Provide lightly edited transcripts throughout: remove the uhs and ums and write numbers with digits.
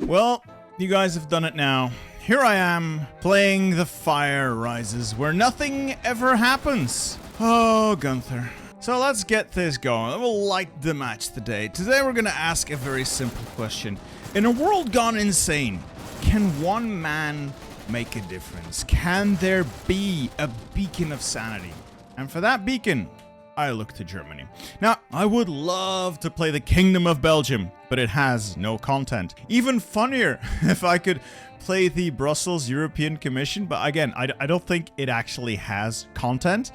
Well, you guys have done it now. Here I am, playing The Fire Rises, where nothing ever happens. Oh, Gunther. So let's get this going. We'll light the match today. Today we're gonna ask a very simple question. In a world gone insane, can one man make a difference? Can there be a beacon of sanity? And for that beacon, I look to Germany. Now, I would love to play the Kingdom of Belgium, but it has no content. Even funnier if I could play the Brussels European Commission, but again, I don't think it actually has content.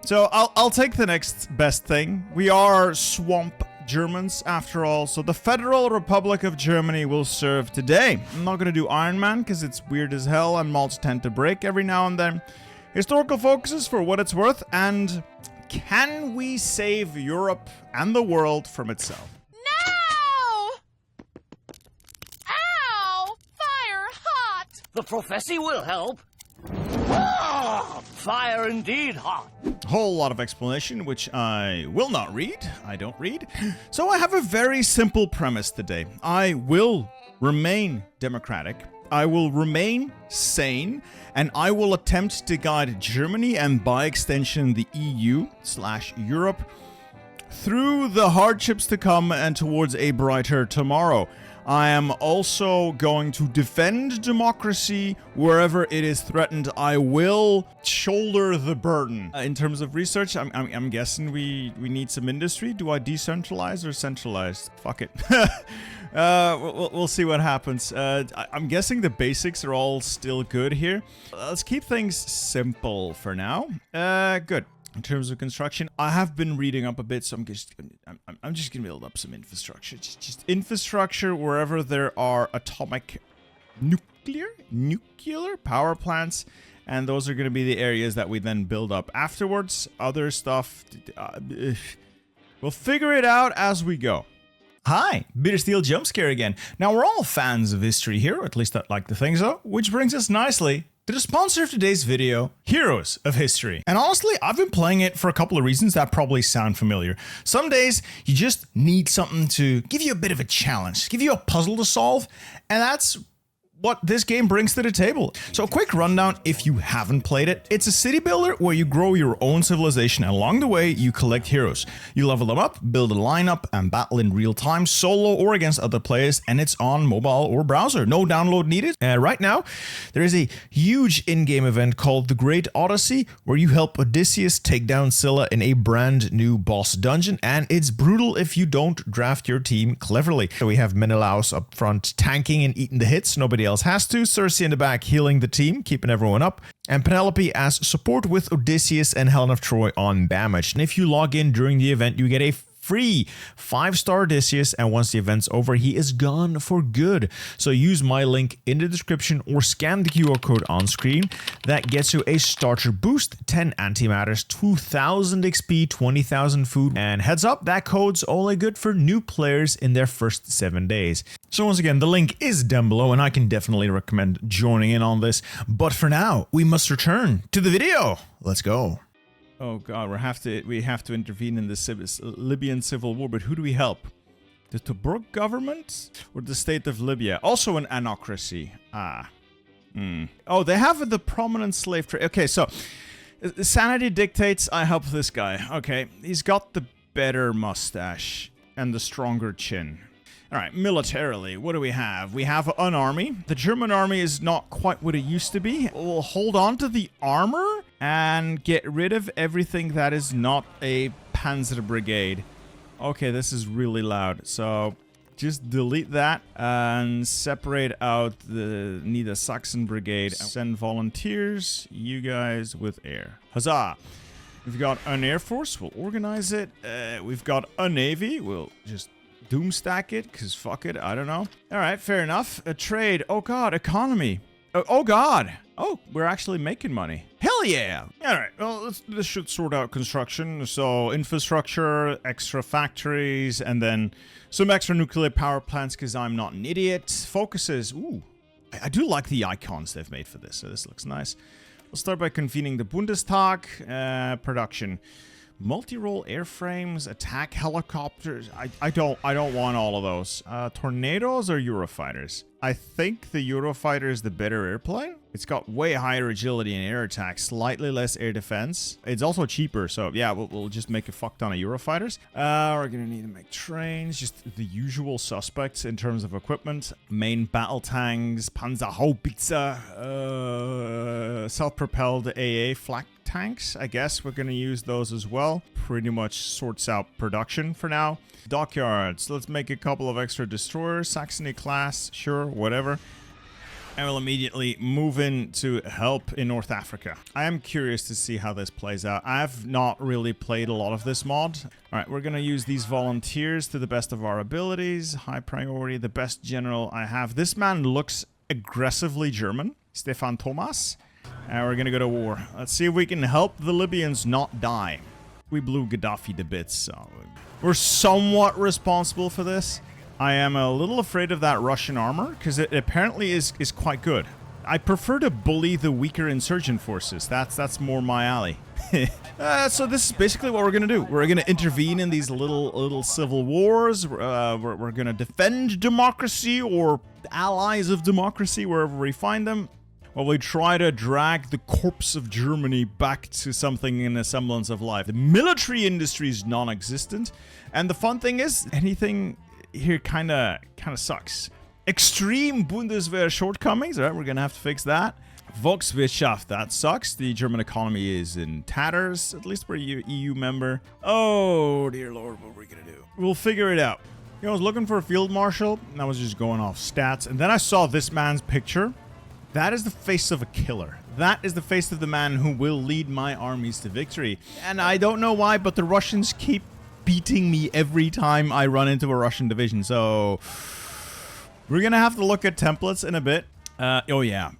So I'll take the next best thing. We are swamp Germans after all, so the Federal Republic of Germany will serve today. I'm not gonna do Iron Man because it's weird as hell and mods tend to break every now and then. Historical focuses for what it's worth, and can we save Europe and the world from itself? The prophecy will help. Ah, fire indeed hot. Whole lot of explanation, which I will not read. I don't read. So I have a very simple premise today. I will remain democratic. I will remain sane, and I will attempt to guide Germany and by extension the EU/Europe through the hardships to come and towards a brighter tomorrow. I am also going to defend democracy wherever it is threatened. I will shoulder the burden. In terms of research, I'm guessing we need some industry. Do I decentralize or centralize? Fuck it. We'll see what happens. I'm guessing the basics are all still good here. Let's keep things simple for now. Good. In terms of construction, I have been reading up a bit, so I'm just gonna build up some infrastructure. Just infrastructure wherever there are atomic nuclear power plants, and those are gonna be the areas that we then build up afterwards. Other stuff, we'll figure it out as we go. Hi, Bittersteel Jumpscare again. Now, we're all fans of history here, or at least I'd like to think so, which brings us nicely to the sponsor of today's video, Heroes of History. And honestly, I've been playing it for a couple of reasons that probably sound familiar. Some days, you just need something to give you a bit of a challenge, give you a puzzle to solve, and that's what this game brings to the table. So a quick rundown if you haven't played it. It's a city builder where you grow your own civilization, and along the way you collect heroes. You level them up, build a lineup, and battle in real time, solo or against other players, and it's on mobile or browser. No download needed. Right now, there is a huge in-game event called The Great Odyssey, where you help Odysseus take down Scylla in a brand new boss dungeon, and it's brutal if you don't draft your team cleverly. So we have Menelaus up front tanking and eating the hits, nobody else has to. Cersei in the back healing the team, keeping everyone up. And Penelope as support with Odysseus and Helen of Troy on damage. And if you log in during the event, you get a free 5-star Odysseus, and once the event's over, he is gone for good. So use my link in the description or scan the QR code on screen. That gets you a starter boost, 10 antimatters, 2,000 XP, 20,000 food, and heads up, that code's only good for new players in their first 7 days. So once again, the link is down below, and I can definitely recommend joining in on this. But for now, we must return to the video. Let's go. Oh god, we have to intervene in the Libyan civil war, but who do we help? The Tobruk government or the state of Libya? Also an anocracy. Oh, they have the prominent slave trade. Okay, so sanity dictates I help this guy. Okay, he's got the better mustache and the stronger chin. All right, militarily, what do we have? We have an army. The German army is not quite what it used to be. We'll hold on to the armor and get rid of everything that is not a Panzer Brigade. Okay, this is really loud. So just delete that and separate out the Niedersachsen Brigade. Send volunteers, you guys with air. Huzzah! We've got an air force, we'll organize it. We've got a navy, we'll just doomstack it, because fuck it, I don't know. Alright, fair enough. A trade. Oh god, economy. Oh god. Oh, we're actually making money. Hell yeah! Alright, well, this should sort out construction. So, infrastructure, extra factories, and then some extra nuclear power plants, because I'm not an idiot. Focuses. Ooh. I do like the icons they've made for this, so this looks nice. We'll start by convening the Bundestag. Production. Multi-role airframes, attack helicopters. I don't want all of those. Tornadoes or Eurofighters? I think the Eurofighter is the better airplane. It's got way higher agility and air attack, slightly less air defense. It's also cheaper, so yeah, we'll just make a fuck ton of Eurofighters. We're gonna need to make trains, just the usual suspects in terms of equipment. Main battle tanks, Panzerhaubitze, self-propelled AA flak tanks. I guess we're gonna use those as well. Pretty much sorts out production for now. Dockyards. Let's make a couple of extra destroyers. Saxony class, sure, whatever. And we'll immediately move in to help in North Africa. I am curious to see how this plays out. I've not really played a lot of this mod. All right, we're going to use these volunteers to the best of our abilities. High priority, the best general I have. This man looks aggressively German. Stefan Thomas. And we're going to go to war. Let's see if we can help the Libyans not die. We blew Gaddafi to bits, so we're somewhat responsible for this. I am a little afraid of that Russian armor, because it apparently is quite good. I prefer to bully the weaker insurgent forces. That's more my alley. So this is basically what we're going to do. We're going to intervene in these little civil wars. We're going to defend democracy or allies of democracy wherever we find them. While we try to drag the corpse of Germany back to something in a semblance of life. The military industry is non-existent. And the fun thing is, anything here kind of sucks. Extreme Bundeswehr shortcomings. All right, we're going to have to fix that. Volkswirtschaft, that sucks. The German economy is in tatters. At least we're a EU member. Oh, dear Lord, what are we going to do? We'll figure it out. You know, I was looking for a field marshal, and I was just going off stats. And then I saw this man's picture. That is the face of a killer. That is the face of the man who will lead my armies to victory. And I don't know why, but the Russians keep beating me every time I run into a Russian division. So we're going to have to look at templates in a bit. Oh yeah,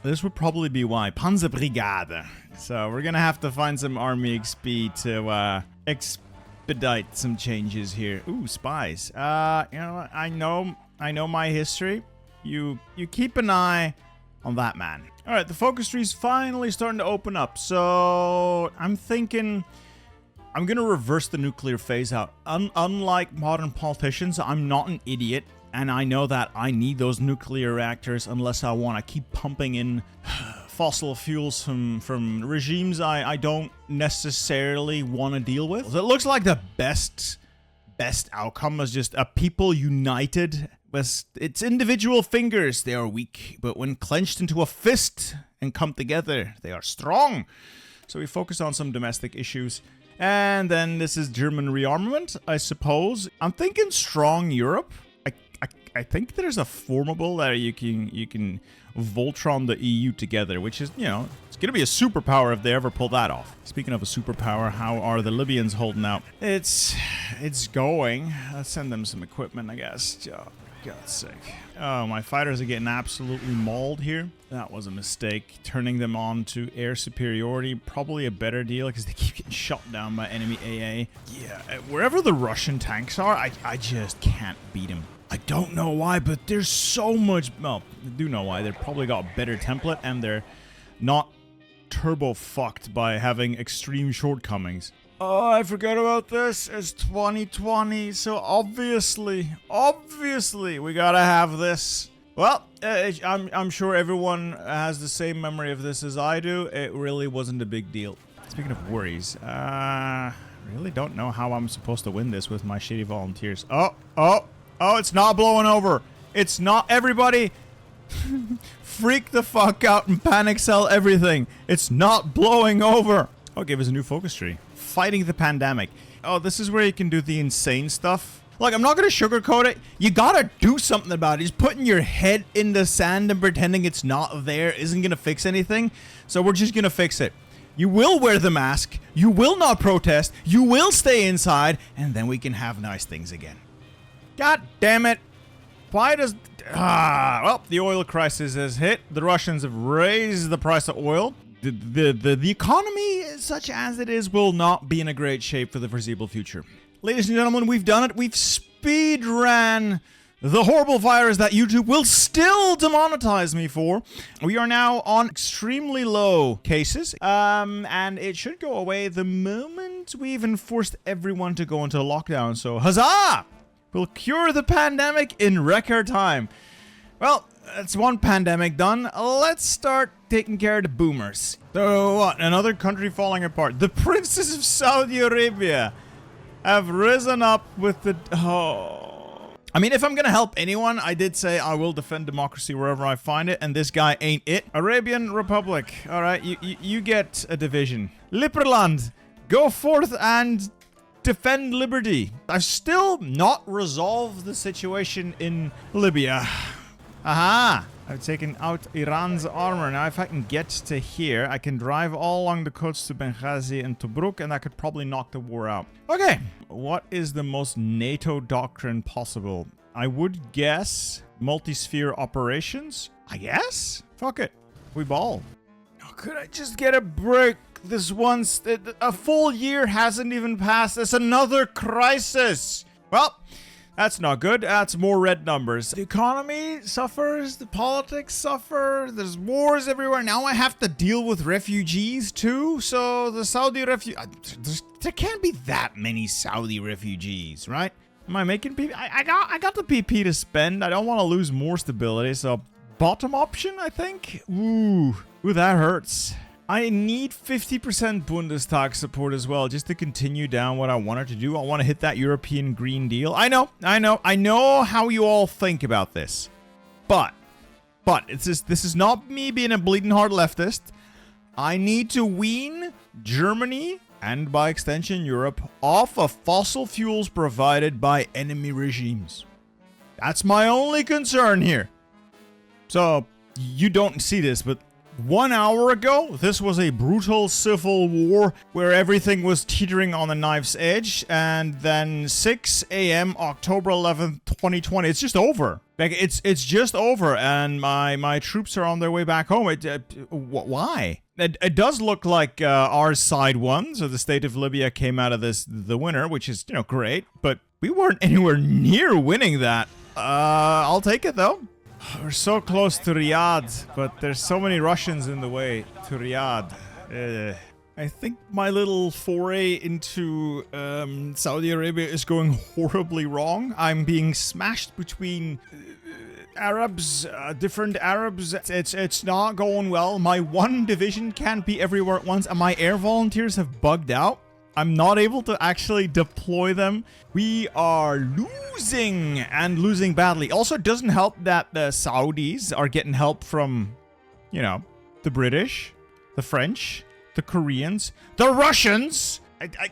this would probably be why. Panzerbrigade. So we're going to have to find some army XP to expedite some changes here. Ooh, spies. You know what? I know my history. You keep an eye on that man. All right, the focus tree's finally starting to open up. So I'm thinking I'm going to reverse the nuclear phase out. Unlike modern politicians, I'm not an idiot. And I know that I need those nuclear reactors unless I want to keep pumping in fossil fuels from regimes I don't necessarily want to deal with. So it looks like the best outcome is just a people united. With its individual fingers, they are weak, but when clenched into a fist and come together, they are strong. So we focus on some domestic issues. And then this is German rearmament, I suppose. I'm thinking strong Europe. I think there's a formable that you can Voltron the EU together, which is, you know, it's going to be a superpower if they ever pull that off. Speaking of a superpower, how are the Libyans holding out? It's going. Let's send them some equipment, I guess. Oh, God's sake. Oh, my fighters are getting absolutely mauled here. That was a mistake. Turning them on to air superiority, probably a better deal because they keep getting shot down by enemy AA. Yeah, wherever the Russian tanks are, I just can't beat them. I don't know why, but there's so much... Well, I do know why. They've probably got a better template, and they're not turbo-fucked by having extreme shortcomings. Oh, I forgot about this. It's 2020, so obviously, we gotta have this. Well, I'm sure everyone has the same memory of this as I do. It really wasn't a big deal. Speaking of worries, really don't know how I'm supposed to win this with my shitty volunteers. Oh, it's not blowing over. It's not. Everybody freak the fuck out and panic sell everything. It's not blowing over. Oh, give us a new focus tree. Fighting the pandemic. Oh, this is where you can do the insane stuff. Look, I'm not going to sugarcoat it. You got to do something about it. Just putting your head in the sand and pretending it's not there isn't going to fix anything. So we're just going to fix it. You will wear the mask. You will not protest. You will stay inside. And then we can have nice things again. God damn it. Why does... well, the oil crisis has hit. The Russians have raised the price of oil. The economy, such as it is, will not be in a great shape for the foreseeable future. Ladies and gentlemen, we've done it. We've speed ran the horrible virus that YouTube will still demonetize me for. We are now on extremely low cases, and it should go away the moment we've enforced everyone to go into lockdown. So, huzzah! We'll cure the pandemic in record time. Well, that's one pandemic done. Let's start taking care of the boomers. So what? Another country falling apart. The princes of Saudi Arabia have risen up with the... Oh. I mean, if I'm gonna help anyone, I did say I will defend democracy wherever I find it, and this guy ain't it. Arabian Republic. All right, you get a division. Liberland, go forth and defend liberty. I've still not resolved the situation in Libya. Aha! I've taken out Iran's armor. Now, if I can get to here, I can drive all along the coast to Benghazi and Tobruk, and that could probably knock the war out. Okay, what is the most NATO doctrine possible? I would guess multi-sphere operations. I guess? Fuck it. We ball. Oh, could I just get a break? This once, a full year hasn't even passed. It's another crisis. Well, that's not good. That's more red numbers. The economy suffers. The politics suffer. There's wars everywhere. Now I have to deal with refugees too. So the Saudi there can't be that many Saudi refugees, right? Am I making PP? I got the PP to spend. I don't want to lose more stability. So bottom option, I think. Ooh, that hurts. I need 50% Bundestag support as well, just to continue down what I wanted to do. I want to hit that European Green Deal. I know how you all think about this. But this is not me being a bleeding heart leftist. I need to wean Germany, and by extension Europe, off of fossil fuels provided by enemy regimes. That's my only concern here. So, you don't see this, but 1 hour ago, this was a brutal civil war where everything was teetering on the knife's edge, and then 6 a.m. October 11th, 2020, it's just over. Like, it's just over, and my troops are on their way back home. Why? It does look like our side won, so the state of Libya came out of this the winner, which is, great, but we weren't anywhere near winning that. I'll take it, though. We're so close to Riyadh, but there's so many Russians in the way to Riyadh. I think my little foray into Saudi Arabia is going horribly wrong. I'm being smashed between Arabs, different Arabs. It's not going well. My one division can't be everywhere at once, and my air volunteers have bugged out. I'm not able to actually deploy them. We are losing, and losing badly. Also, it doesn't help that the Saudis are getting help from, the British, the French, the Koreans, the Russians.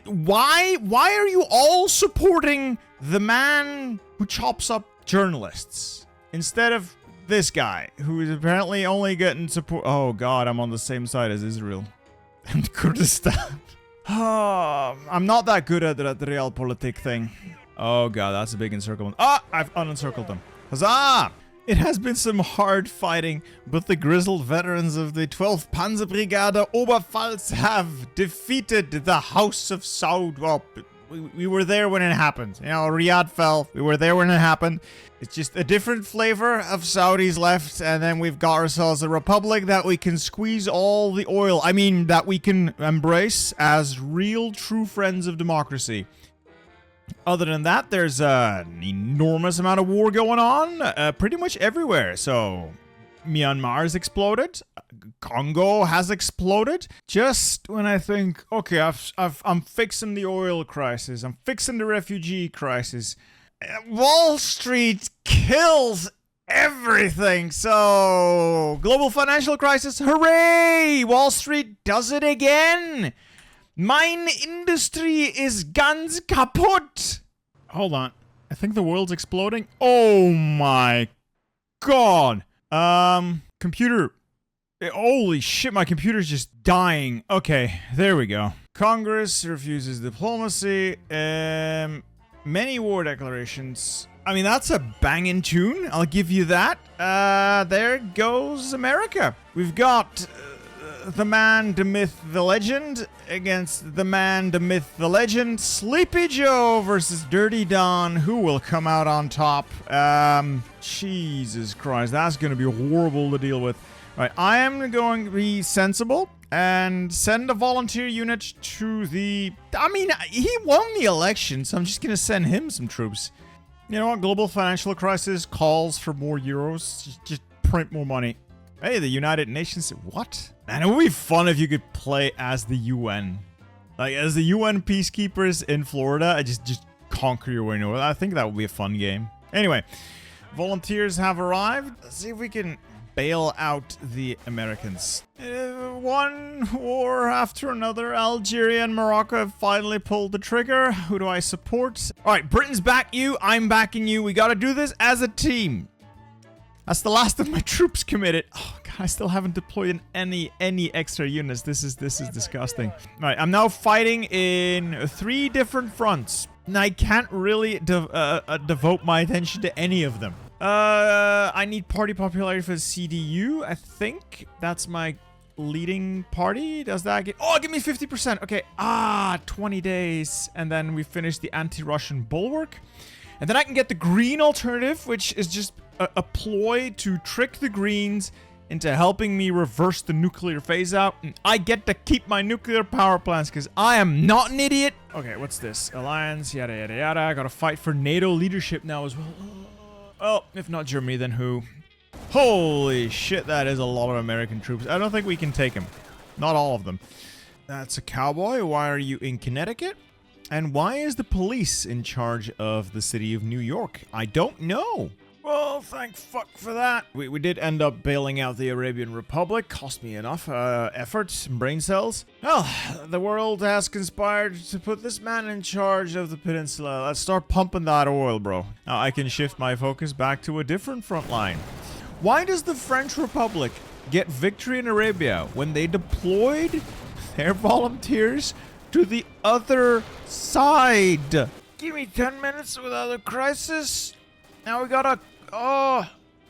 Why are you all supporting the man who chops up journalists instead of this guy who is apparently only getting support? Oh God, I'm on the same side as Israel and Kurdistan. I'm not that good at the realpolitik thing. Oh God, that's a big encirclement. I've unencircled them. Huzzah! It has been some hard fighting, but the grizzled veterans of the 12th Panzerbrigade Oberpfalz have defeated the House of Saud. Well, we were there when it happened. Riyadh fell. We were there when it happened. It's just a different flavor of Saudis left, and then we've got ourselves a republic that we can squeeze all the oil. I mean, that we can embrace as real, true friends of democracy. Other than that, there's an enormous amount of war going on pretty much everywhere. So, Myanmar's exploded. Congo has exploded. Just when I think, okay, I'm fixing the oil crisis. I'm fixing the refugee crisis. Wall Street kills everything. So, global financial crisis. Hooray! Wall Street does it again. Mine industry is ganz kaputt. Hold on. I think the world's exploding. Oh my God. Computer. Holy shit, my computer's just dying. Okay, there we go. Congress refuses diplomacy. Many war declarations. I mean, that's a banging tune. I'll give you that. There goes America. We've got the man, the myth, the legend against the man, the myth, the legend. Sleepy Joe versus Dirty Don. Who will come out on top? Jesus Christ, that's going to be horrible to deal with. All right, I am going to be sensible and send a volunteer unit to the... I mean, he won the election, so I'm just going to send him some troops. You know what? Global financial crisis calls for more euros. Just print more money. Hey, the United Nations. What? Man, it would be fun if you could play as the UN. Like, as the UN peacekeepers in Florida, just conquer your way north. I think that would be a fun game. Anyway, volunteers have arrived. Let's see if we can bail out the Americans. One war after another. Algeria and Morocco have finally pulled the trigger. Who do I support? All right, Britain's back you. I'm backing you. We got to do this as a team. That's the last of my troops committed. Oh god, I still haven't deployed any extra units. This is disgusting. All right, I'm now fighting in 3 different fronts, and I can't really devote my attention to any of them. I need party popularity for the CDU. I think that's my leading party. Does that get... Oh, give me 50%. Okay. 20 days, and then we finish the anti-Russian bulwark, and then I can get the green alternative, which is just a ploy to trick the Greens into helping me reverse the nuclear phase out. And I get to keep my nuclear power plants because I am not an idiot. Okay, what's this? Alliance, yada, yada, yada. I gotta fight for NATO leadership now as well. Well, if not Germany, then who? Holy shit, that is a lot of American troops. I don't think we can take them. Not all of them. That's a cowboy. Why are you in Connecticut? And why is the police in charge of the city of New York? I don't know. Well, thank fuck for that. We did end up bailing out the Arabian Republic. Cost me enough effort and brain cells. Well, the world has conspired to put this man in charge of the peninsula. Let's start pumping that oil, bro. Now I can shift my focus back to a different front line. Why does the French Republic get victory in Arabia when they deployed their volunteers to the other side? Give me 10 minutes without a crisis. Now we gotta... Oh,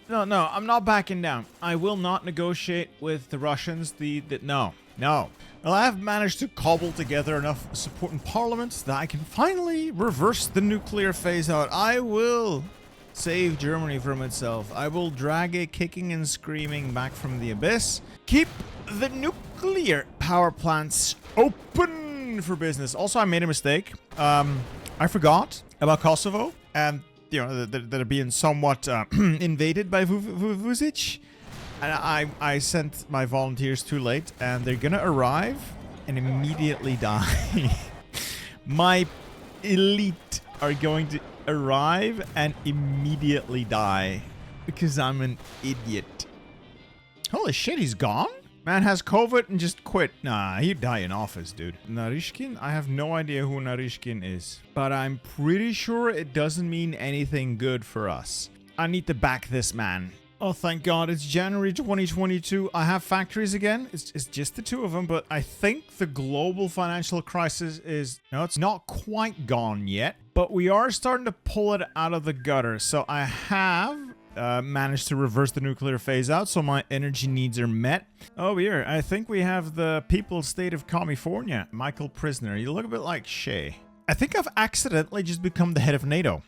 no, I'm not backing down. I will not negotiate with the Russians. No. Well, I have managed to cobble together enough support in Parliament that I can finally reverse the nuclear phase out. I will save Germany from itself. I will drag it kicking and screaming back from the abyss. Keep the nuclear power plants open for business. Also, I made a mistake. I forgot about Kosovo and... You know, that are being somewhat invaded by Vucic. And I sent my volunteers too late, and they're gonna arrive and immediately die. My elite are going to arrive and immediately die because I'm an idiot. Holy shit, he's gone? Man has COVID and just quit. Nah, he'd die in office, dude. Narishkin? I have no idea who Narishkin is. But I'm pretty sure it doesn't mean anything good for us. I need to back this man. Oh, thank God. It's January 2022. I have factories again. It's just the 2 of them. But I think the global financial crisis is... No, it's not quite gone yet. But we are starting to pull it out of the gutter. So I have... managed to reverse the nuclear phase out, so my energy needs are met. Oh, here, I think we have the People's State of California. Michael Prisoner. You look a bit like Shay. I think I've accidentally just become the head of NATO.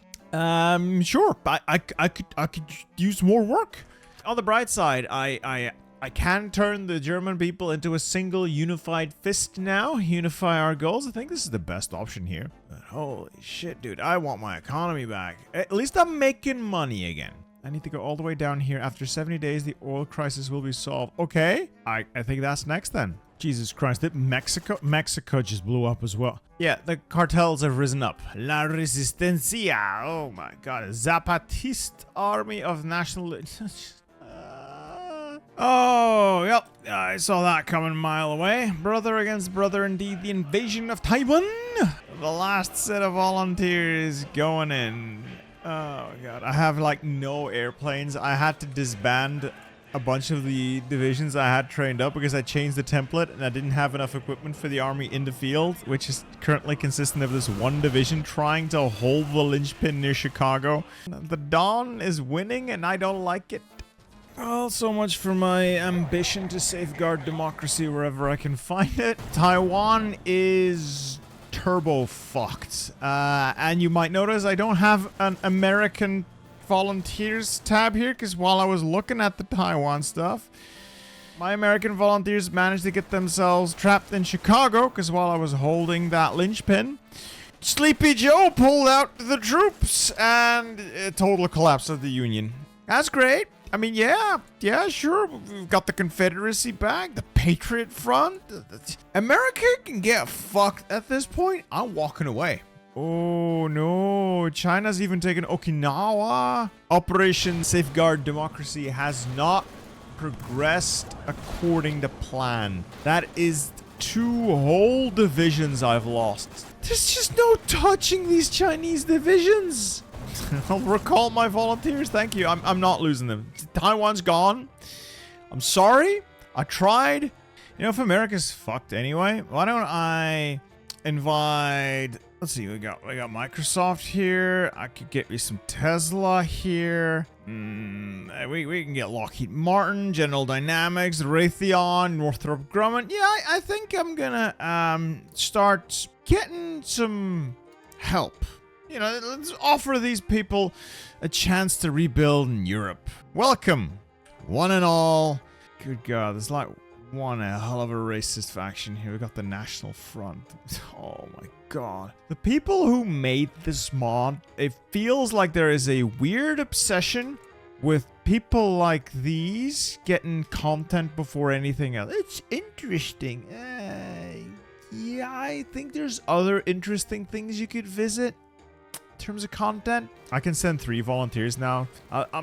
Sure. I could use more work. On the bright side, I can turn the German people into a single unified fist now. Unify our goals. I think this is the best option here. But holy shit, dude. I want my economy back. At least I'm making money again. I need to go all the way down here. After 70 days, the oil crisis will be solved. Okay. I think that's next then. Jesus Christ. Did Mexico just blew up as well. Yeah, the cartels have risen up. La Resistencia. Oh my God. Zapatist Army of National... Oh, yep. I saw that coming a mile away. Brother against brother indeed. The invasion of Taiwan. The last set of volunteers going in. Oh God, I have like no airplanes. I had to disband a bunch of the divisions I had trained up because I changed the template and I didn't have enough equipment for the army in the field, which is currently consistent of this one division trying to hold the linchpin near Chicago. The Dawn is winning and I don't like it. Well, so much for my ambition to safeguard democracy wherever I can find it. Taiwan is turbo fucked. And you might notice I don't have an American volunteers tab here, because while I was looking at the Taiwan stuff, my American volunteers managed to get themselves trapped in Chicago, because while I was holding that linchpin, Sleepy Joe pulled out the troops and a total collapse of the Union. That's great. I mean, yeah, sure. We've got the Confederacy back, the Patriot Front. America can get fucked at this point. I'm walking away. Oh no, China's even taken Okinawa. Operation Safeguard Democracy has not progressed according to plan. That is 2 whole divisions I've lost. There's just no touching these Chinese divisions. I'll recall my volunteers. Thank you. I'm not losing them. Taiwan's gone. I'm sorry. I tried. You know, if America's fucked anyway, why don't I invite... Let's see, we got Microsoft here. I could get me some Tesla here. We can get Lockheed Martin, General Dynamics, Raytheon, Northrop Grumman. Yeah, I think I'm gonna start getting some help. You know, let's offer these people a chance to rebuild in Europe. Welcome, one and all. Good God, there's like one hell of a racist faction here. We got the National Front. Oh my God. The people who made this mod, it feels like there is a weird obsession with people like these getting content before anything else. It's interesting. Yeah, I think there's other interesting things you could visit in terms of content. I can send 3 volunteers now.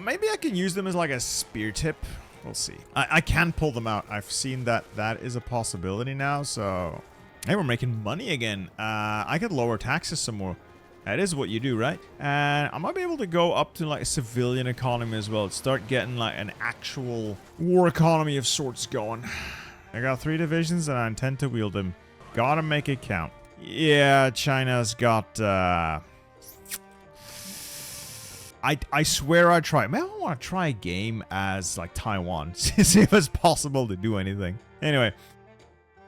Maybe I can use them as like a spear tip. We'll see. I can pull them out. I've seen that is a possibility now, so... Hey, we're making money again. I could lower taxes some more. That is what you do, right? And I might be able to go up to like a civilian economy as well. Start getting like an actual war economy of sorts going. I got 3 divisions and I intend to wield them. Gotta make it count. Yeah, China's got... I swear I tried. Maybe I want to try a game as like Taiwan. See if it's possible to do anything. Anyway,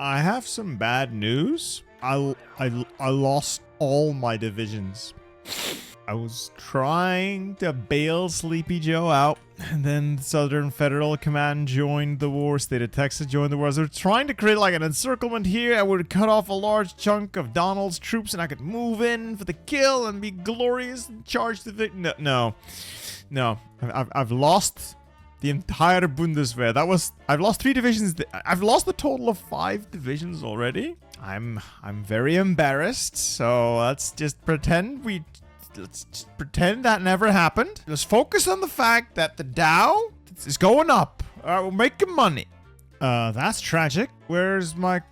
I have some bad news. I lost all my divisions. I was trying to bail Sleepy Joe out, and then Southern Federal Command joined the war. State of Texas joined the war. So we're trying to create like an encirclement here. I would cut off a large chunk of Donald's troops, and I could move in for the kill and be glorious and charge the victim. No. I've lost the entire Bundeswehr. I've lost 3 divisions. I've lost a total of 5 divisions already. I'm very embarrassed. So let's just pretend that never happened. Let's focus on the fact that the Dow is going up. We're making money. That's tragic. Where's my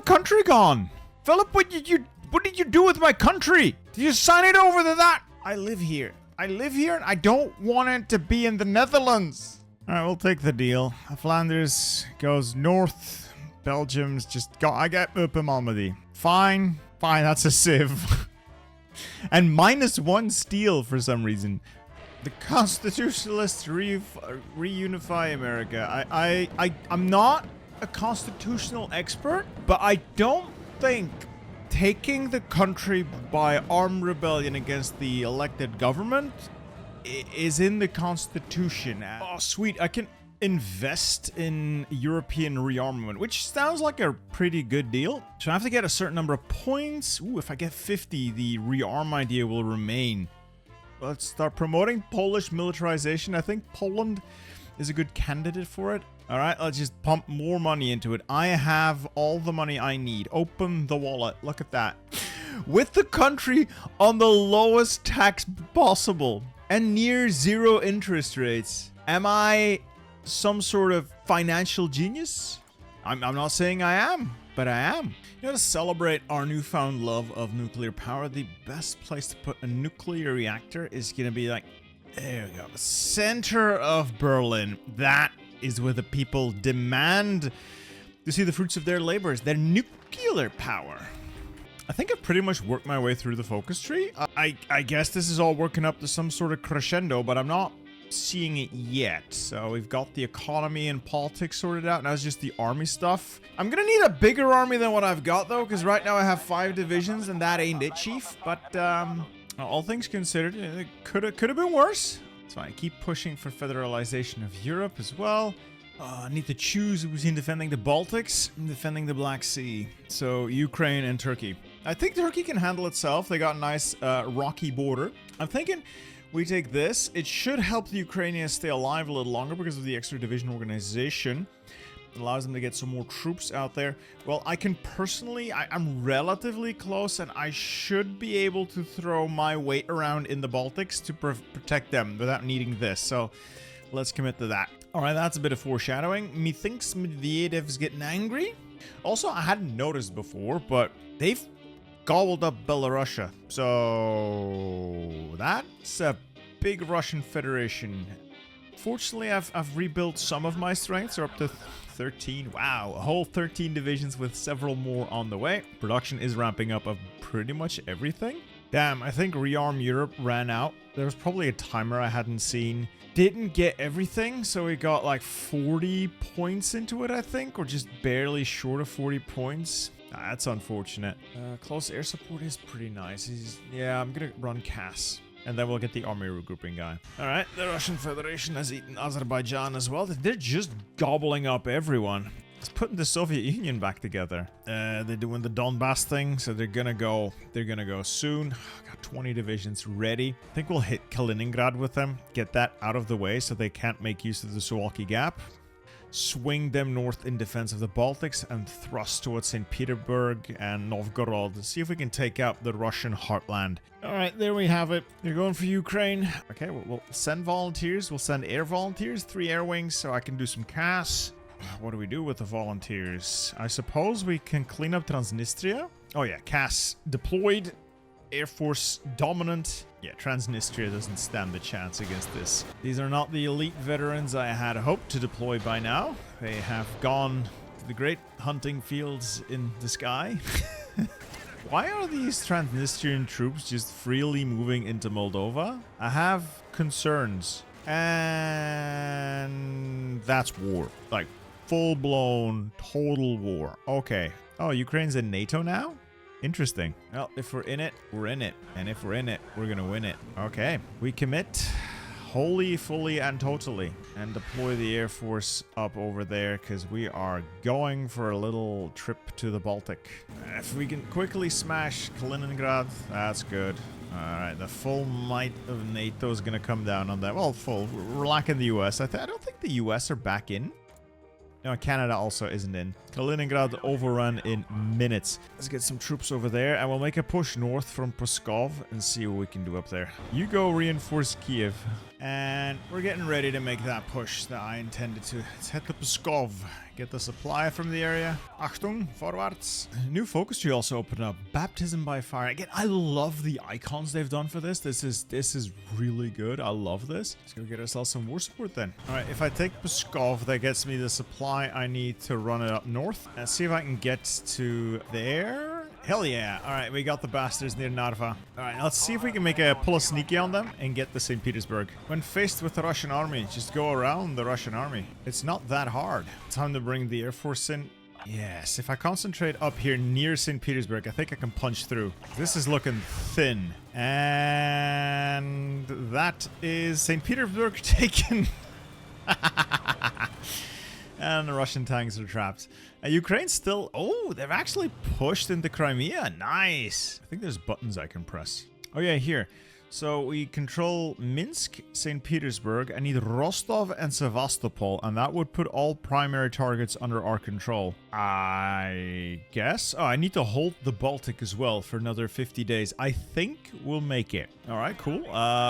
country gone? Philip, what did you do with my country? Did you sign it over to that? I live here and I don't want it to be in the Netherlands. All right, we'll take the deal. Flanders goes north. Belgium's just go. I get up in Malmedy. Fine, that's a civ. And -1 steel for some reason. The constitutionalists reunify America. I'm not a constitutional expert, but I don't think taking the country by armed rebellion against the elected government is in the Constitution. Oh, sweet. I can invest in European rearmament, which sounds like a pretty good deal. So I have to get a certain number of points. Ooh, if I get 50, the rearm idea will remain. Let's start promoting Polish militarization. I think Poland is a good candidate for it. All right, let's just pump more money into it. I have all the money I need. Open the wallet. Look at that. With the country on the lowest tax possible and near 0 interest rates. Am I some sort of financial genius? I'm not saying I am, but I am. You know, to celebrate our newfound love of nuclear power, the best place to put a nuclear reactor is going to be like, there we go, the center of Berlin. That is where the people demand to see the fruits of their labors, their nuclear power. I think I've pretty much worked my way through the focus tree. I guess this is all working up to some sort of crescendo, but I'm not seeing it yet. So we've got the economy and politics sorted out. Now it's just the army stuff. I'm gonna need a bigger army than what I've got though, because right now I have 5 divisions and that ain't it, chief. But all things considered, it could have been worse. That's fine. I keep pushing for federalization of Europe as well. I need to choose between defending the Baltics and defending the Black Sea. So Ukraine and Turkey. I think Turkey can handle itself. They got a nice rocky border. I'm thinking we take this. It should help the Ukrainians stay alive a little longer because of the extra division organization. It allows them to get some more troops out there. Well, I can personally, I'm relatively close and I should be able to throw my weight around in the Baltics to protect them without needing this. So let's commit to that. All right, that's a bit of foreshadowing. Methinks Medvedev's getting angry. Also, I hadn't noticed before, but they've gobbled up Belarusia. So that's a big Russian Federation. Fortunately, I've rebuilt some of my strengths. They're up to 13. Wow, a whole 13 divisions with several more on the way. Production is ramping up of pretty much everything. Damn, I think Rearm Europe ran out. There was probably a timer I hadn't seen. Didn't get everything, so we got like 40 points into it, I think, or just barely short of 40 points. That's unfortunate. Close air support is pretty nice. Yeah, I'm gonna run Cass. And then we'll get the army regrouping guy. Alright, the Russian Federation has eaten Azerbaijan as well. They're just gobbling up everyone. It's putting the Soviet Union back together. They're doing the Donbass thing, so they're gonna go soon. Got 20 divisions ready. I think we'll hit Kaliningrad with them. Get that out of the way so they can't make use of the Suwalki Gap. Swing them north in defense of the Baltics and thrust towards St. Petersburg and Novgorod. See if we can take out the Russian heartland. All right, there we have it. They're going for Ukraine. Okay, we'll send volunteers. We'll send air volunteers, 3 air wings, so I can do some CAS. What do we do with the volunteers? I suppose we can clean up Transnistria. Oh yeah, CAS deployed. Air Force dominant. Yeah, Transnistria doesn't stand a chance against this. These are not the elite veterans I had hoped to deploy by now. They have gone to the great hunting fields in the sky. Why are these Transnistrian troops just freely moving into Moldova? I have concerns. And that's war. Like, full-blown, total war. Okay. Oh, Ukraine's in NATO now? Interesting. Well, if we're in it, we're in it. And if we're in it, we're gonna win it. Okay. We commit wholly, fully, and totally. And deploy the Air Force up over there, because we are going for a little trip to the Baltic. If we can quickly smash Kaliningrad, that's good. Alright, the full might of NATO is gonna come down on that. Well, full. We're lacking the US. I don't think the US are back in. No, Canada also isn't in. Kaliningrad overrun in minutes. Let's get some troops over there, and we'll make a push north from Pskov and see what we can do up there. You go reinforce Kiev. And we're getting ready to make that push that I intended to. Let's head to Pskov. Get the supply from the area. Achtung, forwards. New focus tree also opened up. Baptism by fire. Again, I love the icons they've done for this. This is really good. I love this. Let's go get ourselves some war support then. All right, if I take Pskov, that gets me the supply I need to run it up north. And see if I can get to there. Hell yeah. All right, we got the bastards near Narva. All right, let's see if we can pull a sneaky on them and get to St. Petersburg. When faced with the Russian army, just go around the Russian army. It's not that hard. Time to bring the Air Force in. Yes, if I concentrate up here near St. Petersburg, I think I can punch through. This is looking thin. And that is St. Petersburg taken. And the Russian tanks are trapped. Ukraine's still... Oh, they've actually pushed into Crimea. Nice. I think there's buttons I can press. Oh, yeah, here. So we control Minsk, St. Petersburg. I need Rostov and Sevastopol, and that would put all primary targets under our control. I guess. Oh, I need to hold the Baltic as well for another 50 days. I think we'll make it. All right, cool.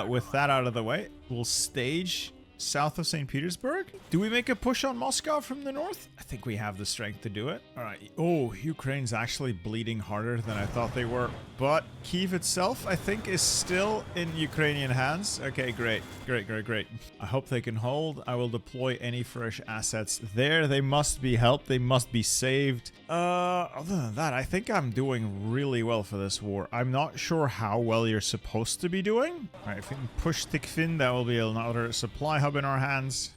With that out of the way, we'll stage south of St. Petersburg. Do we make a push on Moscow from the north? I think we have the strength to do it. All right. Oh, Ukraine's actually bleeding harder than I thought they were. But Kyiv itself, I think, is still in Ukrainian hands. Okay, great. Great, great, great. I hope they can hold. I will deploy any fresh assets there. They must be helped. They must be saved. Other than that, I think I'm doing really well for this war. I'm not sure how well you're supposed to be doing. All right, if we can push Tikvin, that will be another supply hub in our hands.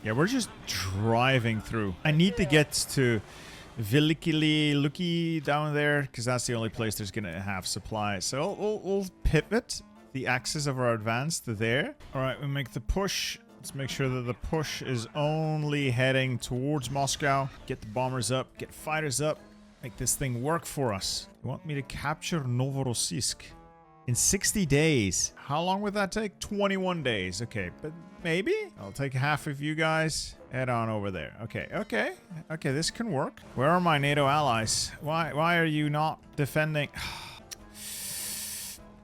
Yeah, we're just driving through. I need to get to Velikili Luki down there because that's the only place there's gonna have supply. So we'll pivot the axis of our advance to there. All right, we make the push. Let's make sure that the push is only heading towards Moscow. Get the bombers up, get fighters up, make this thing work for us. You want me to capture Novorossiysk in 60 days? How long would that take? 21 days. Okay, but maybe I'll take half of you guys. Head on over there. Okay, okay, okay. This can work. Where are my NATO allies? Why are you not defending?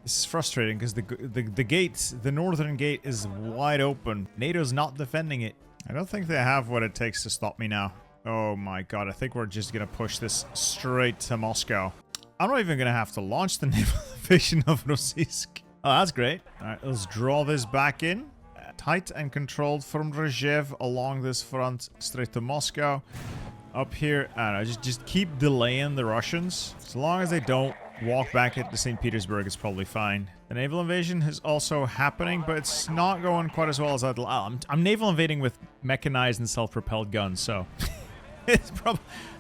This is frustrating because the gate, the northern gate is wide open. NATO's not defending it. I don't think they have what it takes to stop me now. Oh my god, I think we're just gonna push this straight to Moscow. I'm not even gonna have to launch the naval invasion of Rossiysk. Oh, that's great. All right, let's draw this back in. Tight and controlled from Rzhev along this front straight to Moscow. Up here, I don't know, just keep delaying the Russians. As long as they don't walk back into St. Petersburg, it's probably fine. The naval invasion is also happening, but it's not going quite as well as I'd like. I'm naval invading with mechanized and self-propelled guns, so it's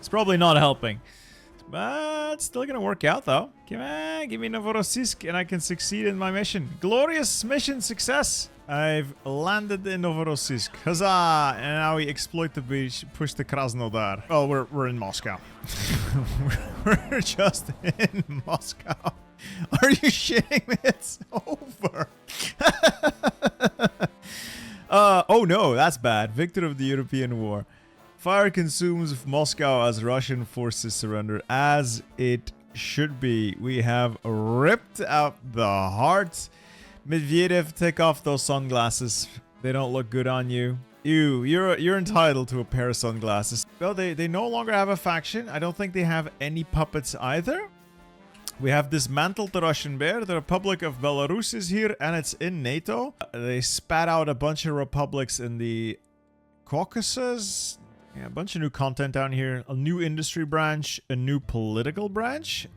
probably not helping. But it's still gonna work out, though. Come on, give me Novorossiysk, and I can succeed in my mission. Glorious mission success! I've landed in Novorossiysk. Huzzah! And now we exploit the beach, push the Krasnodar. Oh, we're in Moscow. we're just in Moscow. Are you shitting me? It's over. Oh no, that's bad. Victor of the European War. Fire consumes Moscow as Russian forces surrender, as it should be. We have ripped out the heart. Medvedev, take off those sunglasses. They don't look good on you. Ew, you're entitled to a pair of sunglasses. Well, they no longer have a faction. I don't think they have any puppets either. We have dismantled the Russian Bear. The Republic of Belarus is here, and it's in NATO. They spat out a bunch of republics in the Caucasus. Yeah, a bunch of new content down here. A new industry branch, a new political branch.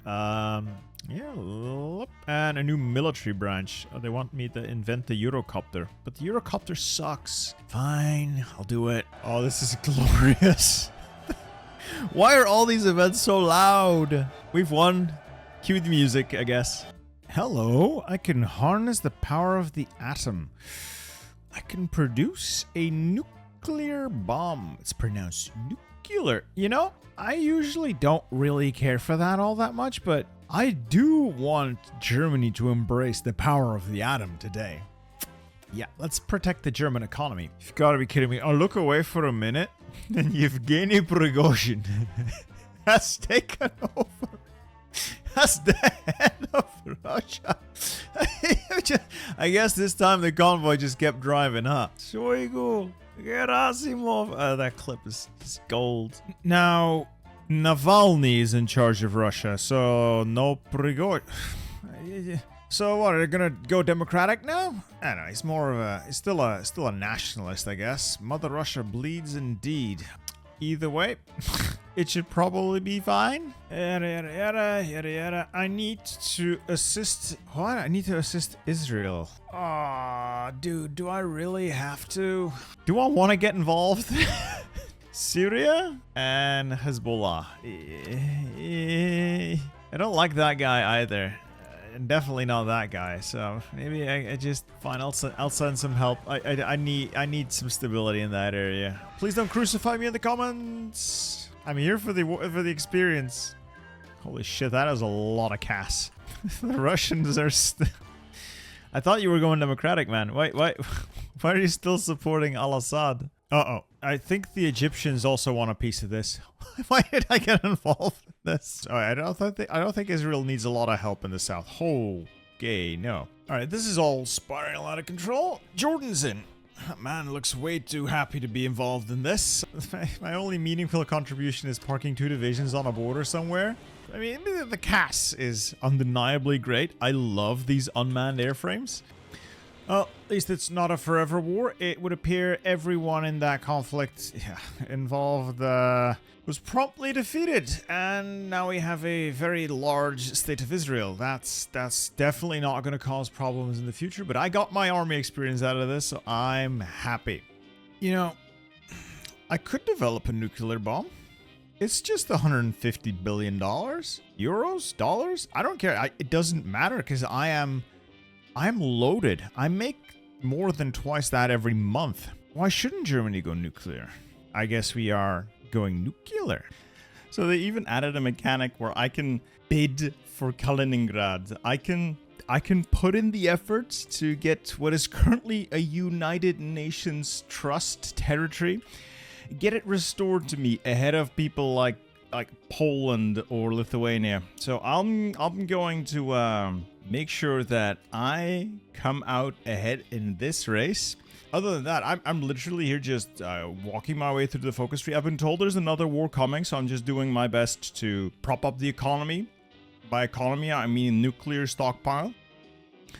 Yeah, and a new military branch. Oh, they want me to invent the Eurocopter, but the Eurocopter sucks. Fine, I'll do it. Oh, this is glorious. Why are all these events so loud? We've won. Cue the music, I guess. Hello, I can harness the power of the atom. I can produce a nuclear bomb. It's pronounced nuclear. You know, I usually don't really care for that all that much, but I do want Germany to embrace the power of the atom today. Yeah, let's protect the German economy. You've got to be kidding me. I'll look away for a minute, and Yevgeny Prigozhin has taken over. That's the head of Russia. I guess this time the convoy just kept driving, huh? Shoigu, Gerasimov. That clip is gold. Now, Navalny is in charge of Russia, so no Prigozhin. So what, are they gonna go democratic now? I don't know, he's more of a, he's still a nationalist, I guess. Mother Russia bleeds indeed. Either way, it should probably be fine. Yada yada yada yada yada. I need to assist. What? I need to assist Israel. Aw, dude, do I really have to? Do I want to get involved? Syria and Hezbollah. I don't like that guy either. Definitely not that guy. So maybe I just fine. I'll send some help. I need some stability in that area. Please don't crucify me in the comments. I'm here for the experience. Holy shit, that is a lot of CAS. The Russians are still. I thought you were going democratic, man. Wait, why are you still supporting Al-Assad? Uh-oh. I think the Egyptians also want a piece of this. Why did I get involved in this? Oh, I don't think Israel needs a lot of help in the south. Okay, no. All right, this is all spiraling out of control. Jordan's in. Man looks way too happy to be involved in this. My only meaningful contribution is parking 2 divisions on a border somewhere. I mean, the CAS is undeniably great. I love these unmanned airframes. Well, at least it's not a forever war. It would appear everyone in that conflict involved was promptly defeated, and now we have a very large state of Israel. That's definitely not going to cause problems in the future, but I got my army experience out of this, so I'm happy. You know, I could develop a nuclear bomb. It's just $150 billion. Euros? Dollars? I don't care. It doesn't matter, because I'm loaded. I make more than twice that every month. Why shouldn't Germany go nuclear? I guess we are going nuclear. So they even added a mechanic where I can bid for Kaliningrad. I can put in the efforts to get what is currently a United Nations Trust territory, get it restored to me ahead of people like Poland or Lithuania. So I'm going to make sure that I come out ahead in this race. Other than that, I'm literally here just walking my way through the focus tree. I've been told there's another war coming, so I'm just doing my best to prop up the economy. By economy, I mean nuclear stockpile.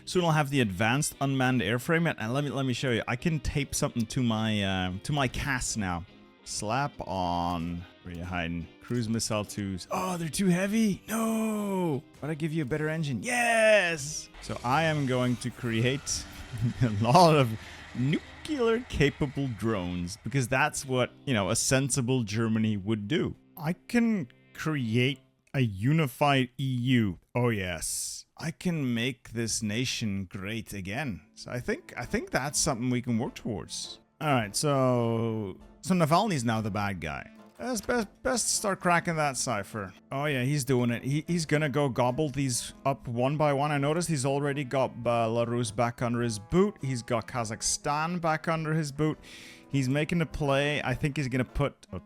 Soon I'll have the advanced unmanned airframe, and let me show you. I can tape something to my CAS now. Slap on. Where are you hiding? Cruise missile 2s. Oh, they're too heavy. No. But I give you a better engine. Yes. So I am going to create a lot of nuclear capable drones, because that's what, you know, a sensible Germany would do. I can create a unified EU. Oh yes. I can make this nation great again. So I think that's something we can work towards. All right, so Navalny's now the bad guy. It's best start cracking that cipher. Oh yeah, he's doing it. He's gonna go gobble these up one by one. I noticed he's already got Belarus back under his boot. He's got Kazakhstan back under his boot. He's making a play. I think he's gonna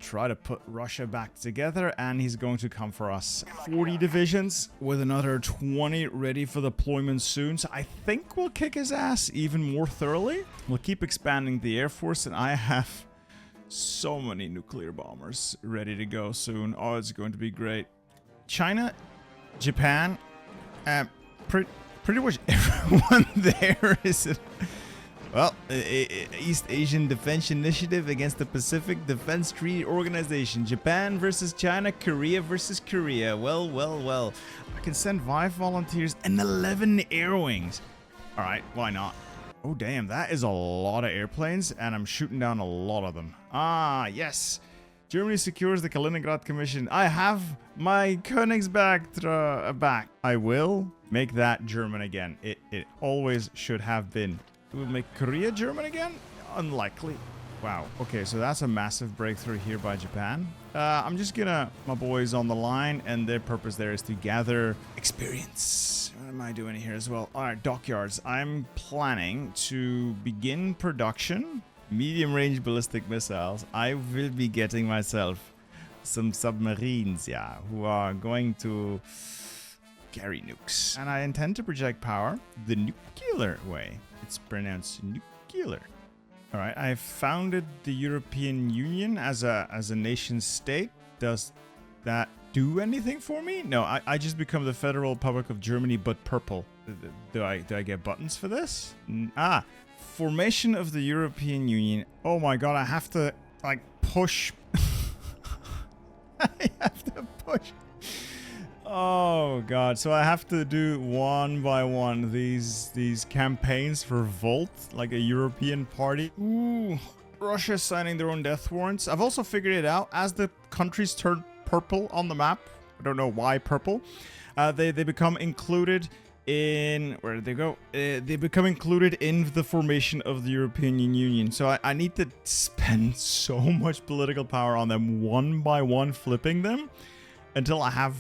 try to put Russia back together, and he's going to come for us. 40 divisions with another 20 ready for deployment soon. So I think we'll kick his ass even more thoroughly. We'll keep expanding the Air Force, and I have so many nuclear bombers ready to go soon. Oh, it's going to be great. China, Japan, pretty much everyone there is East Asian Defense Initiative against the Pacific Defense Treaty Organization. Japan versus China, Korea versus Korea. Well. I can send 5 volunteers and 11 air wings. All right, why not? Oh, damn, that is a lot of airplanes, and I'm shooting down a lot of them. Ah, yes. Germany secures the Kaliningrad Commission. I have my Königsberg back. I will make that German again. It always should have been. We'll make Korea German again? Unlikely. Wow. Okay, so that's a massive breakthrough here by Japan. I'm just gonna, my boys on the line, and their purpose there is to gather experience. What am I doing here as well? All right, dockyards. I'm planning to begin production. Medium-range ballistic missiles. I will be getting myself some submarines, who are going to carry nukes. And I intend to project power the nuclear way. It's pronounced nuclear. All right, I founded the European Union as a nation state. Does that do anything for me? No, I just become the Federal Republic of Germany, but purple. Do I get buttons for this? Formation of the European Union. Oh my god, I have to push. I have to push. Oh god, so I have to do one by one these campaigns for Volt, like a European party. Ooh, Russia signing their own death warrants. I've also figured it out. As the countries turn purple on the map, I don't know why purple, they become included in, where did they go? They become included in the formation of the European Union. So I need to spend so much political power on them one by one, flipping them until I have,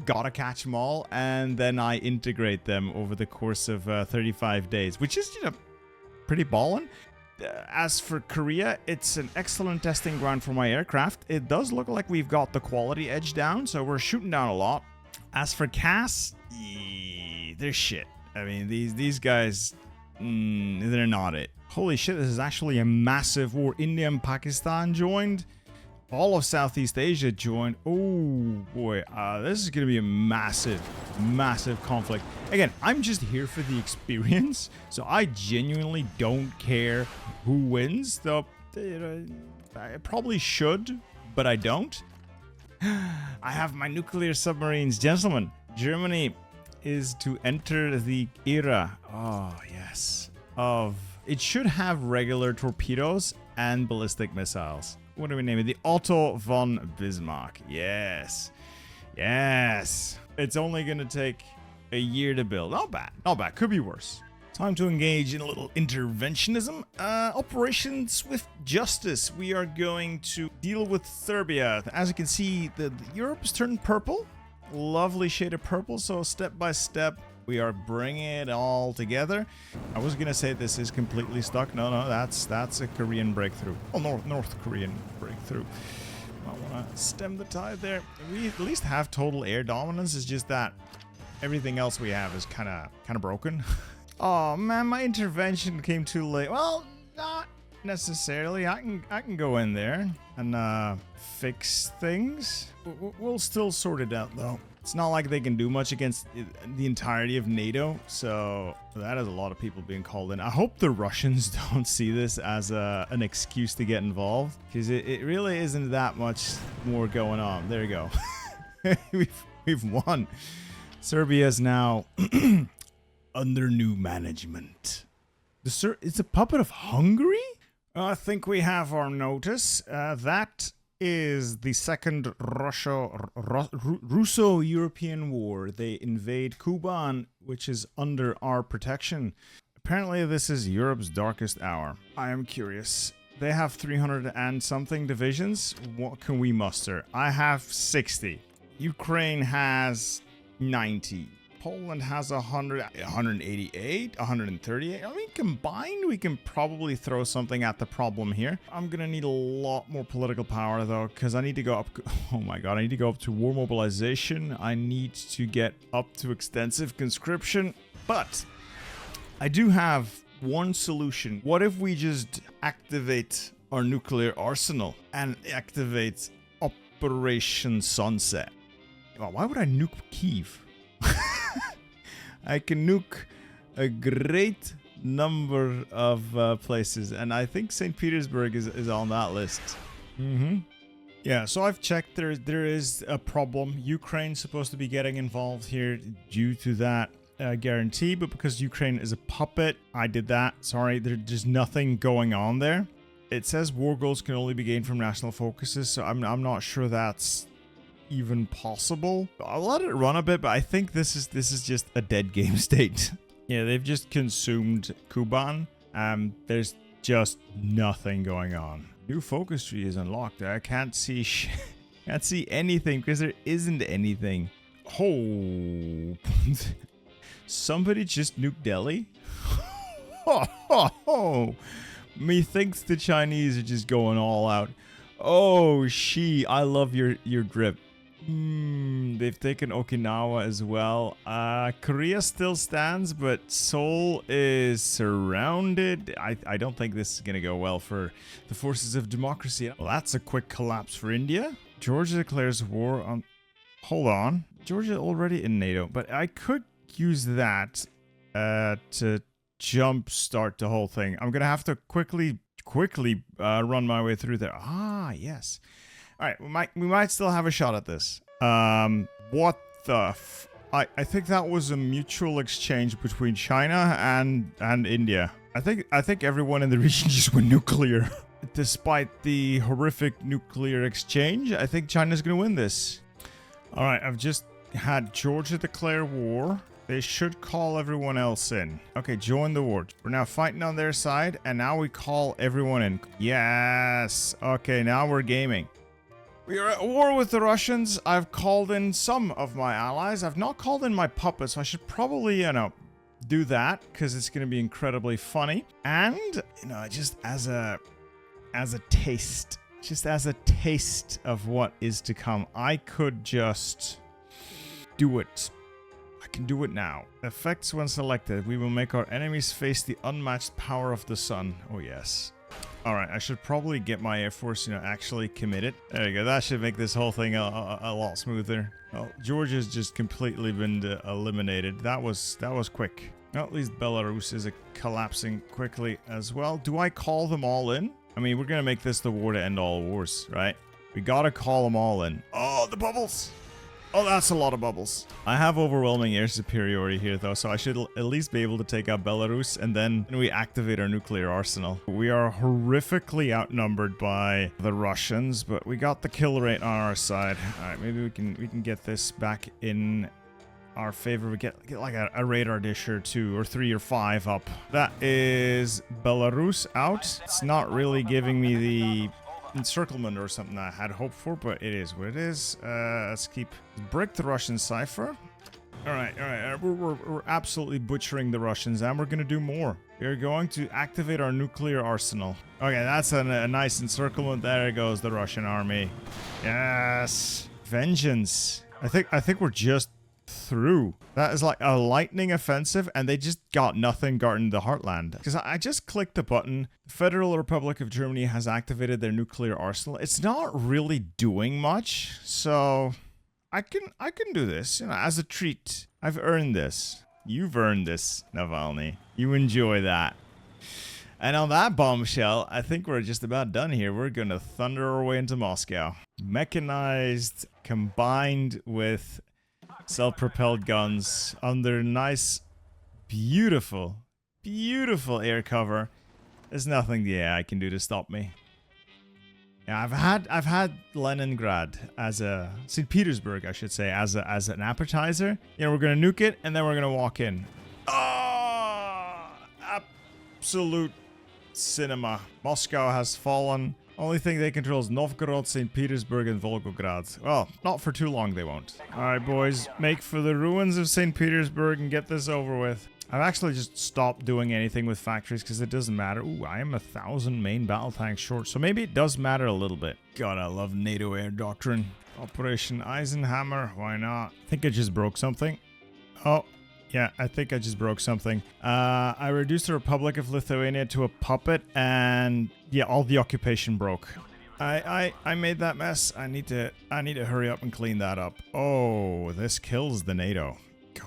gotta catch them all, and then I integrate them over the course of 35 days, which is, pretty ballin'. As for Korea, it's an excellent testing ground for my aircraft. It does look like we've got the quality edge down, so we're shooting down a lot. As for CAS, they're shit. I mean, these guys, they're not it. Holy shit, this is actually a massive war. India and Pakistan joined. All of Southeast Asia joined. Oh boy, this is going to be a massive, massive conflict. Again, I'm just here for the experience, so I genuinely don't care who wins. Though I probably should, but I don't. I have my nuclear submarines. Gentlemen, Germany is to enter the era. Oh, yes. It should have regular torpedoes and ballistic missiles. What do we name it? The Otto von Bismarck. Yes. Yes. It's only going to take a year to build. Not bad. Not bad. Could be worse. Time to engage in a little interventionism. Operation Swift Justice. We are going to deal with Serbia. As you can see, Europe is turned purple. Lovely shade of purple. So step by step, we are bringing it all together. I was gonna say this is completely stuck. No, that's a Korean breakthrough. Oh, North Korean breakthrough. I want to stem the tide there. We at least have total air dominance. It's just that everything else we have is kind of broken. Oh man, my intervention came too late. Well, not necessarily. I can go in there and fix things. We'll still sort it out though. It's not like they can do much against the entirety of NATO, so that is a lot of people being called in. I hope the Russians don't see this as an excuse to get involved, because it really isn't that much more going on. There you go. we've won. Serbia is now under new management. It's a puppet of Hungary? I think we have our notice. That is the second Russo-European War. They invade Kuban, which is under our protection. Apparently, this is Europe's darkest hour. I am curious. They have 300 and something divisions. What can we muster? I have 60. Ukraine has 90. Poland has 100, 188, 138. I mean, combined, we can probably throw something at the problem here. I'm gonna need a lot more political power, though, because I need to go up. Oh my god, I need to go up to war mobilization. I need to get up to extensive conscription. But I do have one solution. What if we just activate our nuclear arsenal and activate Operation Sunset? Well, why would I nuke Kyiv? I can nuke a great number of places, and I think St. Petersburg is on that list. Yeah, so I've checked. There is a problem. Ukraine's supposed to be getting involved here due to that guarantee, but because Ukraine is a puppet, I did that. Sorry, there's nothing going on there. It says war goals can only be gained from national focuses, so I'm not sure that's even possible. I'll let it run a bit, but I think this is just a dead game state. Yeah, they've just consumed Kuban. There's just nothing going on. New focus tree is unlocked. I can't see can't see anything because there isn't anything. Oh, somebody just nuked Delhi. Methinks the Chinese are just going all out. Oh, I love your drip. They've taken Okinawa as well. Korea still stands, but Seoul is surrounded. I don't think this is going to go well for the forces of democracy. Well, that's a quick collapse for India. Georgia declares war on... Hold on. Georgia already in NATO, but I could use that to jumpstart the whole thing. I'm going to have to quickly run my way through there. Ah, yes. All right, we might still have a shot at this. What the I think that was a mutual exchange between China and India. I think everyone in the region just went nuclear. Despite the horrific nuclear exchange, I think China's going to win this. All right, I've just had Georgia declare war. They should call everyone else in. Okay, join the war. We're now fighting on their side, and now we call everyone in. Yes. Okay, now we're gaming. We are at war with the Russians. I've called in some of my allies. I've not called in my puppets, so I should probably, do that, because it's going to be incredibly funny. And, just as a taste, of what is to come, I could just do it. can do it now. Effects when selected. We will make our enemies face the unmatched power of the sun. Oh, yes. Alright, I should probably get my Air Force, actually committed. There you go. That should make this whole thing a lot smoother. Well, Georgia's just completely been eliminated. That was quick. Well, at least Belarus is collapsing quickly as well. Do I call them all in? I mean, we're going to make this the war to end all wars, right? We got to call them all in. Oh, the bubbles. Oh, that's a lot of bubbles. I have overwhelming air superiority here, though, so I should at least be able to take out Belarus, and then we activate our nuclear arsenal. We are horrifically outnumbered by the Russians, but we got the kill rate on our side. All right, maybe we can get this back in our favor. We get like a radar dish or 2 or 3 or 5 up. That is Belarus out. It's not really giving me the encirclement or something I had hoped for, but it is what it is. Let's break the Russian cipher. All right. We're absolutely butchering the Russians, and we're gonna do more. We're going to activate our nuclear arsenal. Okay, that's a nice encirclement. There goes the Russian army. Yes, vengeance. I think we're just through. That is like a lightning offensive, and they just got nothing guarding the heartland. Because I just clicked the button. The Federal Republic of Germany has activated their nuclear arsenal. It's not really doing much, so I can do this, as a treat. I've earned this. You've earned this, Navalny. You enjoy that. And on that bombshell, I think we're just about done here. We're gonna thunder our way into Moscow. Mechanized combined with self-propelled guns under nice, beautiful air cover. There's nothing the AI can do to stop me. Yeah, I've had Leningrad as a St. Petersburg, I should say, as an appetizer. We're gonna nuke it and then we're gonna walk in. Oh, absolute cinema. Moscow has fallen. Only thing they control is Novgorod, St. Petersburg, and Volgograd. Well, not for too long they won't. Alright, boys. Make for the ruins of St. Petersburg and get this over with. I've actually just stopped doing anything with factories because it doesn't matter. Ooh, I am 1,000 main battle tanks short, so maybe it does matter a little bit. God, I love NATO air doctrine. Operation Eisenhammer, why not? I think I just broke something. Oh. Yeah, I think I just broke something. I reduced the Republic of Lithuania to a puppet, and yeah, all the occupation broke. I made that mess. I need to hurry up and clean that up. Oh, this kills the NATO.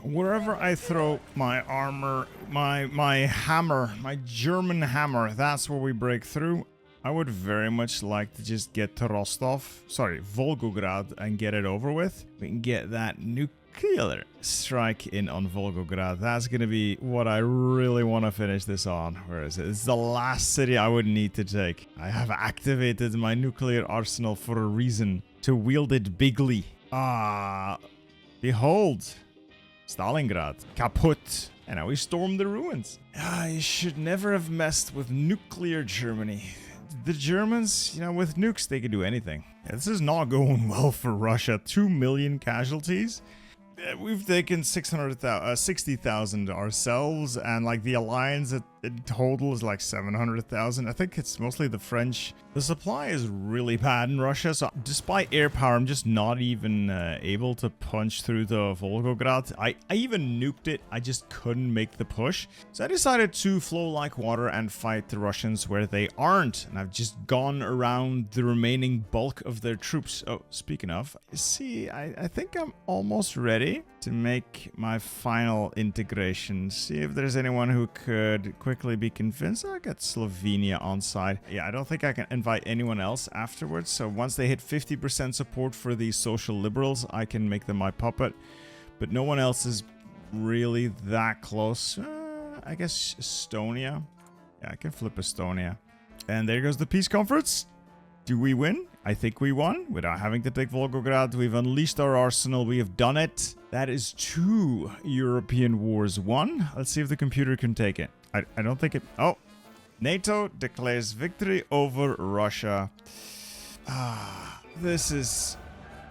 Wherever I throw my armor, my hammer, my German hammer, that's where we break through. I would very much like to just get to Volgograd, and get it over with. We can get that nuclear strike in on Volgograd. That's going to be what I really want to finish this on. Where is it? It's the last city I would need to take. I have activated my nuclear arsenal for a reason. To wield it bigly. Behold. Stalingrad. Kaput. And now we storm the ruins. I should never have messed with nuclear Germany. The Germans, with nukes, they could do anything. Yeah, this is not going well for Russia. 2 million casualties. We've taken 60,000 ourselves, and like the alliance in total is like 700,000. I think it's mostly the French. The supply is really bad in Russia, so despite air power, I'm just not even able to punch through the Volgograd. I even nuked it, I just couldn't make the push. So I decided to flow like water and fight the Russians where they aren't, and I've just gone around the remaining bulk of their troops. Oh, speaking of, see, I think I'm almost ready to make my final integration. See if there's anyone who could quickly be convinced. I got Slovenia on side. Yeah, I don't think I can invite anyone else afterwards. So once they hit 50% support for these social liberals, I can make them my puppet. But no one else is really that close. I guess Estonia. Yeah, I can flip Estonia. And there goes the peace conference. Do we win? I think we won without having to take Volgograd. We've unleashed our arsenal. We have done it. That is 2 European wars won. Let's see if the computer can take it. I don't think it... Oh. NATO declares victory over Russia. This is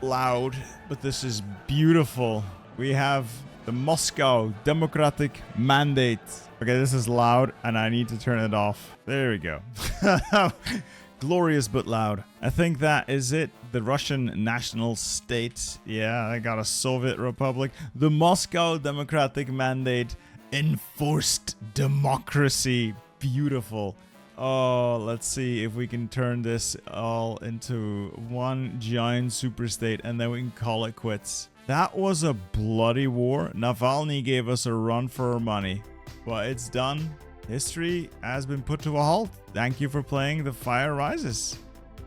loud, but this is beautiful. We have the Moscow Democratic Mandate. Okay, this is loud, and I need to turn it off. There we go. Glorious but loud. I think that is it. The Russian national state. Yeah, I got a Soviet Republic. The Moscow Democratic Mandate. Enforced democracy. Beautiful. Oh, let's see if we can turn this all into one giant superstate and then we can call it quits. That was a bloody war. Navalny gave us a run for our money, but it's done. History has been put to a halt. Thank you for playing The Fire Rises.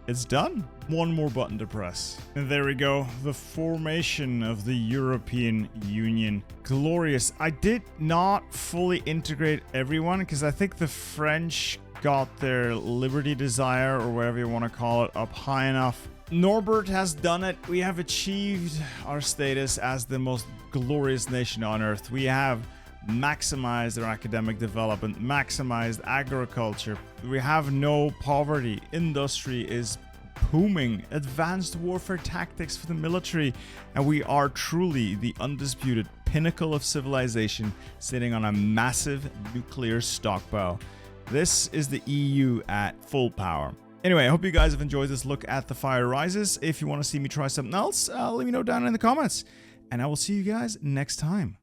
It's done. One more button to press. And there we go. The formation of the European Union. Glorious. I did not fully integrate everyone because I think the French got their liberty desire, or whatever you want to call it, up high enough. Norbert has done it. We have achieved our status as the most glorious nation on earth. We have maximized our academic development, maximized agriculture. We have no poverty. Industry is booming. Advanced warfare tactics for the military. And we are truly the undisputed pinnacle of civilization, sitting on a massive nuclear stockpile. This is the EU at full power. Anyway, I hope you guys have enjoyed this look at The Fire Rises. If you want to see me try something else, let me know down in the comments. And I will see you guys next time.